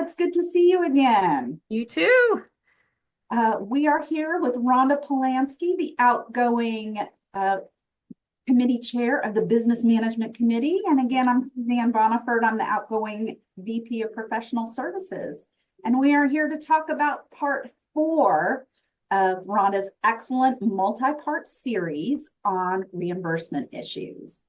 It's good to see you again. You too. We are here with Rhonda Polanski, the outgoing uh, committee chair of the Business Management Committee. And again, I'm Suzanne Boniford. I'm the outgoing VP of Professional Services. And we are here to talk about part four of Rhonda's excellent multi-part series on reimbursement issues.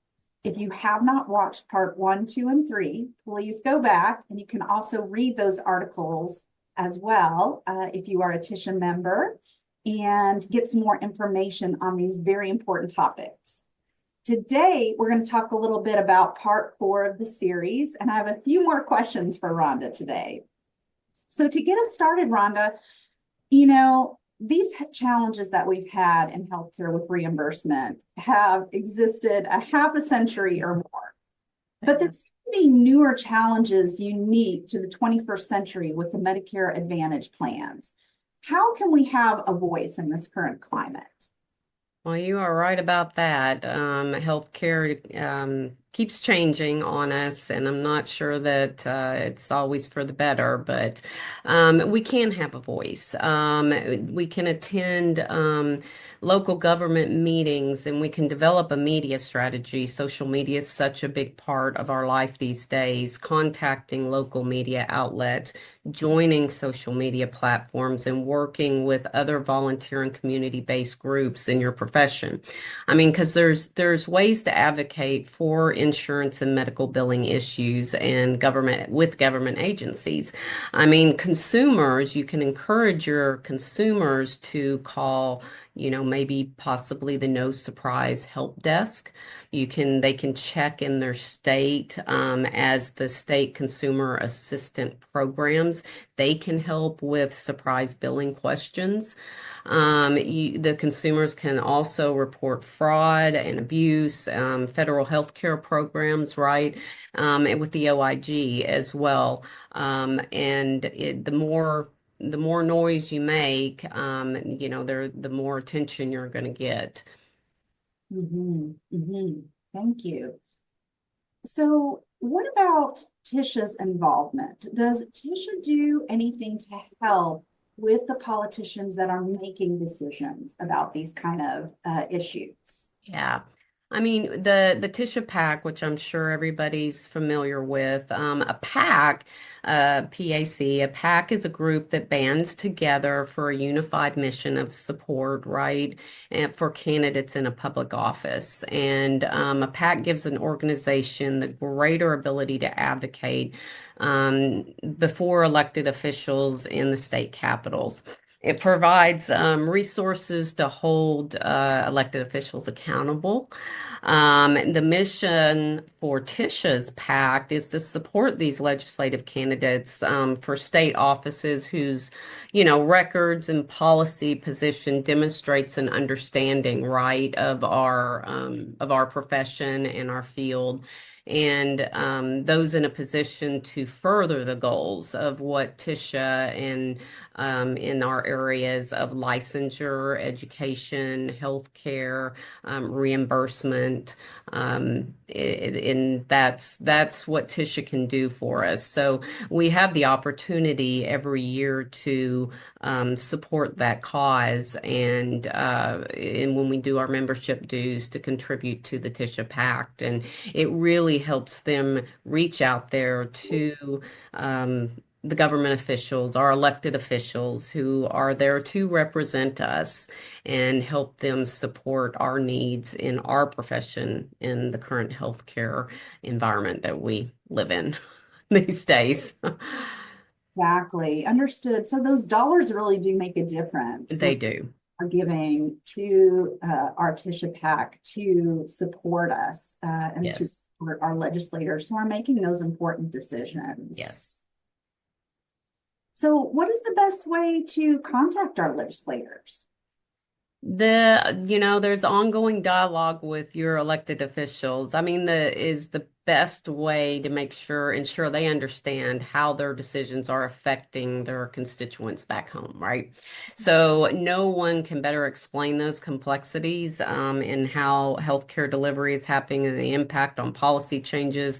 If you have not watched part one, two, and three, please go back, and you can also read those articles as well if you are a TISHA member, and get some more information on these very important topics. Today, we're going to talk a little bit about part four of the series, and I have a few more questions for Rhonda today. So to get us started, Rhonda, these challenges that we've had in healthcare with reimbursement have existed a half a century or more. But there's to be newer challenges unique to the 21st century with the Medicare Advantage plans. How can we have a voice in this current climate? Well, you are right about that. Healthcare keeps changing on us, and I'm not sure that it's always for the better, but we can have a voice. We can attend local government meetings, and we can develop a media strategy. Social media is such a big part of our life these days, contacting local media outlets, joining social media platforms, and working with other volunteer and community-based groups in your profession. I mean, because there's ways to advocate for insurance and medical billing issues and government agencies. I mean, consumers, you can encourage your consumers to call, maybe possibly the No Surprise Help Desk. They can check in their state as the state consumer assistant programs. They can help with surprise billing questions. The consumers can also report fraud and abuse, federal health care programs, right? And with the OIG as well. The more noise you make, the more attention you're going to get. Thank you. So, what about TISHA's involvement? Does TISHA do anything to help with the politicians that are making decisions about these kind of issues? Yeah. I mean, the Tisha PAC, which I'm sure everybody's familiar with, a PAC, PAC, a PAC is a group that bands together for a unified mission of support, right, and for candidates in a public office. And a PAC gives an organization the greater ability to advocate before elected officials in the state capitals. It provides resources to hold elected officials accountable. The mission for Tisha's PAC is to support these legislative candidates for state offices whose, records and policy position demonstrates an understanding, right, of our profession and our field, and those in a position to further the goals of what Tisha and in our areas of licensure, education, healthcare, reimbursement, and that's what Tisha can do for us. So we have the opportunity every year to support that cause, and when we do our membership dues, to contribute to the Tisha Pact, and it really helps them reach out there to the government officials, our elected officials who are there to represent us and help them support our needs in our profession in the current healthcare environment that we live in these days. Exactly. Understood. So those dollars really do make a difference They with do. our giving to our Tisha PAC to support us and to Yes. support our legislators who are making those important decisions. Yes. So, what is the best way to contact our legislators? There's ongoing dialogue with your elected officials. I mean, the best way to ensure they understand how their decisions are affecting their constituents back home, right? So no one can better explain those complexities, in how healthcare delivery is happening and the impact on policy changes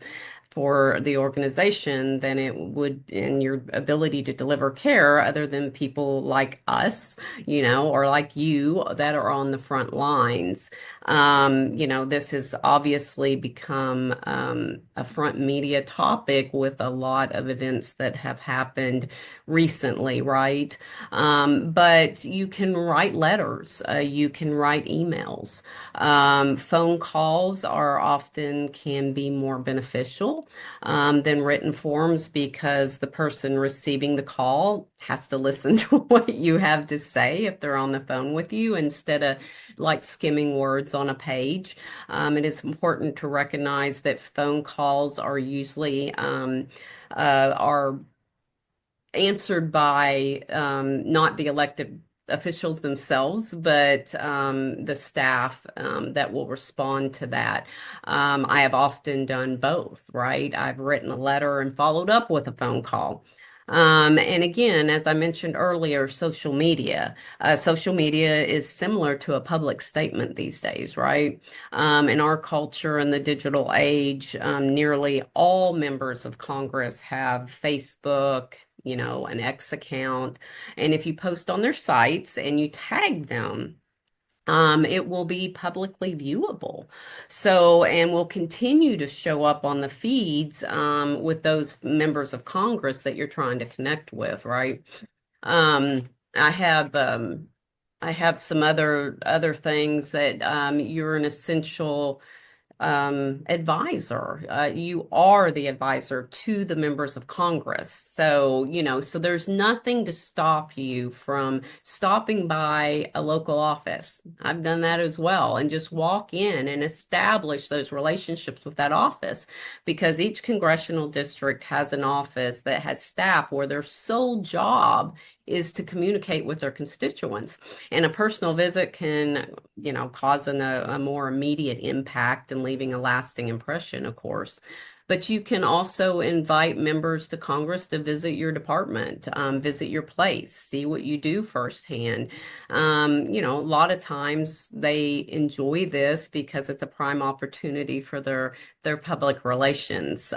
for the organization than it would in your ability to deliver care other than people like us, or like you that are on the front lines. This has obviously become a front media topic with a lot of events that have happened recently, right? But you can write letters, you can write emails. Phone calls are often can be more beneficial than written forms because the person receiving the call has to listen to what you have to say if they're on the phone with you instead of like skimming words on a page. It is important to recognize that phone calls are usually are answered by not the elected officials themselves, but the staff that will respond to that. I have often done both, right? I've written a letter and followed up with a phone call. And again, as I mentioned earlier, social media. Social media is similar to a public statement these days, right? In our culture in the digital age, nearly all members of Congress have Facebook, an X account. And if you post on their sites and you tag them, it will be publicly viewable. So, and will continue to show up on the feeds with those members of Congress that you're trying to connect with, right? Um, I have I have some other things that you're an essential advisor. You are the advisor to the members of Congress. So, so there's nothing to stop you from stopping by a local office. I've done that as well, and just walk in and establish those relationships with that office because each congressional district has an office that has staff where their sole job is to communicate with their constituents. And a personal visit can, cause a more immediate impact and leaving a lasting impression, of course. But you can also invite members to Congress to visit your department, visit your place, see what you do firsthand. A lot of times they enjoy this because it's a prime opportunity for their public relations.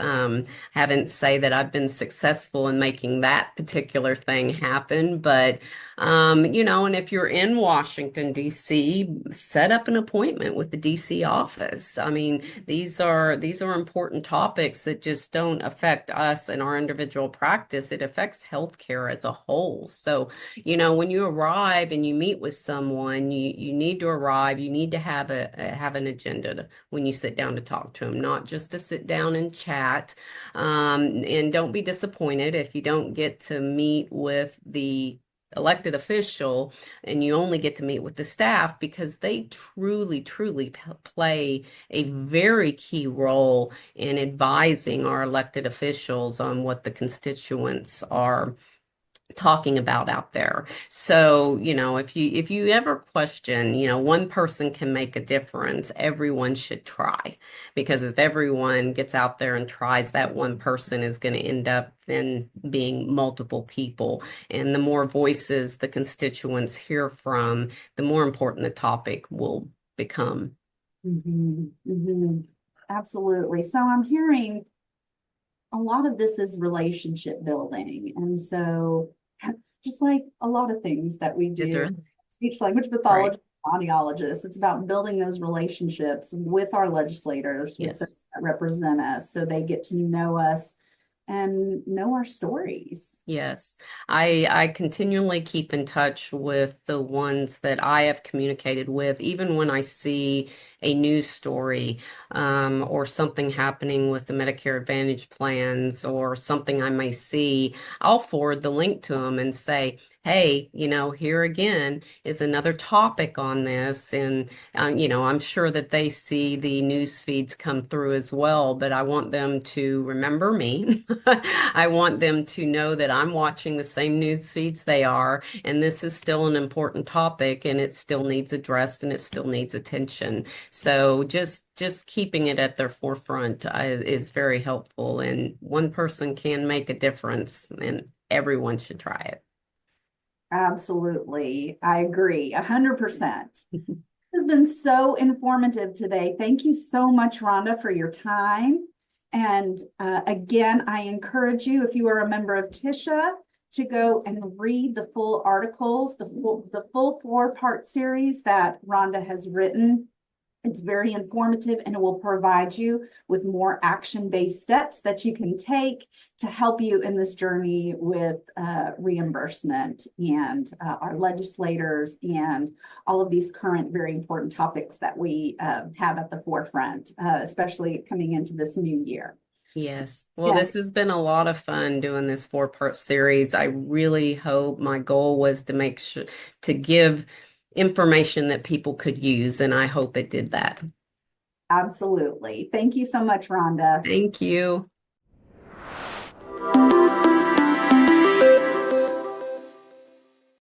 Haven't say that I've been successful in making that particular thing happen, but and if you're in Washington, D.C., set up an appointment with the D.C. office. I mean, these are important topics that just don't affect us in our individual practice. It affects healthcare as a whole. So, when you arrive and you meet with someone, you need to arrive. You need to have an agenda when you sit down to talk to them, not just to sit down and chat. And don't be disappointed if you don't get to meet with the elected official and you only get to meet with the staff because they truly play a very key role in advising our elected officials on what the constituents are talking about out there. So, if you ever question, one person can make a difference, everyone should try. Because if everyone gets out there and tries, that one person is going to end up in being multiple people. And the more voices the constituents hear from, the more important the topic will become. Mhm, mhm. Absolutely. So I'm hearing a lot of this is relationship building. And so just like a lot of things that we Is do, there? speech language Right. pathologists, audiologists, it's about building those relationships with our legislators, with those Yes. that represent us, so they get to know us and know our stories. Yes, I continually keep in touch with the ones that I have communicated with, even when I see a news story or something happening with the Medicare Advantage plans or something I may see. I'll forward the link to them and say, hey, here again is another topic on this. And, I'm sure that they see the news feeds come through as well, but I want them to remember me. I want them to know that I'm watching the same news feeds they are, and this is still an important topic, and it still needs addressed, and it still needs attention. So just keeping it at their forefront is very helpful, and one person can make a difference, and everyone should try it. Absolutely. I agree 100%. This has been so informative today. Thank you so much, Rhonda, for your time. And again, I encourage you, if you are a member of TISHA, to go and read the full articles, the full 4-part series that Rhonda has written. It's very informative and it will provide you with more action-based steps that you can take to help you in this journey with reimbursement and our legislators and all of these current very important topics that we have at the forefront, especially coming into this new year. Yes. Well, Yeah, this has been a lot of fun doing this 4-part series. I really hope my goal was to make sure to give information that people could use, and I hope it did that. absolutely. Thank you so much, Rhonda. Thank you.